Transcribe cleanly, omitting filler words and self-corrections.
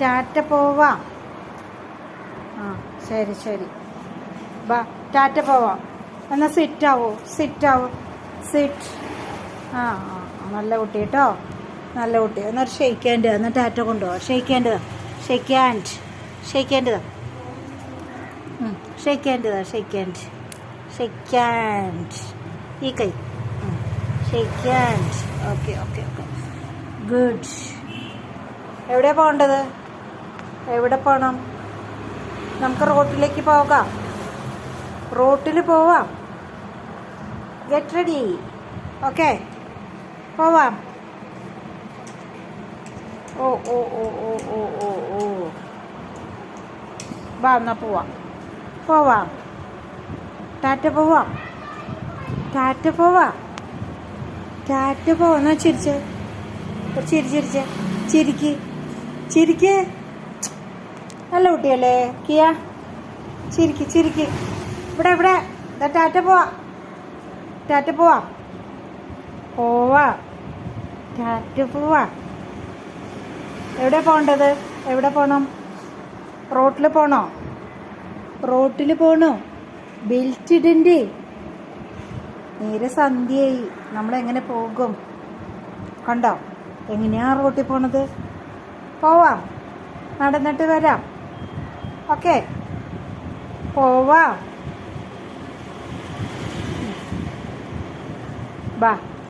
ടാറ്റ പോവാം. ആ ശരി ശരി. ബാ ടാറ്റ പോവാം. എന്നാൽ സിറ്റാവോ സിറ്റാവോ സിറ്റ്. ആ ആ നല്ല കുട്ടി കേട്ടോ, നല്ല കുട്ടി. എന്നാൽ ഷെയ്ക്ക് ഹാൻഡ്, എന്നാൽ ടാറ്റ കൊണ്ടുപോവാം. Shake hand shake hand shake hand shake hand shake hand shake hand. ഈ കൈ shake hand. Okay okay okay good. എവിടെയാണ് പോകേണ്ടത്? എവിടെ പോകണം? നമുക്ക് റോട്ടിലേക്ക് പോകാം. റോട്ടിൽ പോവാം. Get ready. ഓക്കെ പോവാം. ഓ ഓ ഓ ഓ ഓ ഓ ഓ വാ എന്നാൽ പോവാം. പോവാം. ടാറ്റ പോവാം. ടാറ്റ പോവാം. ടാറ്റ പോവാം. എന്നാൽ ചിരിച്ചേ, ഒരു ചിരി ചിരിച്ചേ. ചിരിക്ക് ചിരിക്ക്. നല്ല കുട്ടിയല്ലേ കിയ? ചിരിക്ക് ചിരിക്ക്. ഇവിടെ ഇവിടെ ടാറ്റ പോവാം. ടാറ്റ പോവാം. പോവാം. ടാറ്റ പോവാം. എവിടെ പോകേണ്ടത്? എവിടെ പോകണം? റോട്ടിൽ പോകണോ? റോട്ടിൽ പോകണോ? ബെൽറ്റ് ഇടണ്ടേ? നേരെ സന്ധ്യയായി. നമ്മളെങ്ങനെ പോകും? കണ്ടോ എങ്ങനെയാ റോട്ടിൽ പോണത്? പോവാം. നടന്നിട്ട് വരാം. ഓക്കെ പോവാം. ബാ.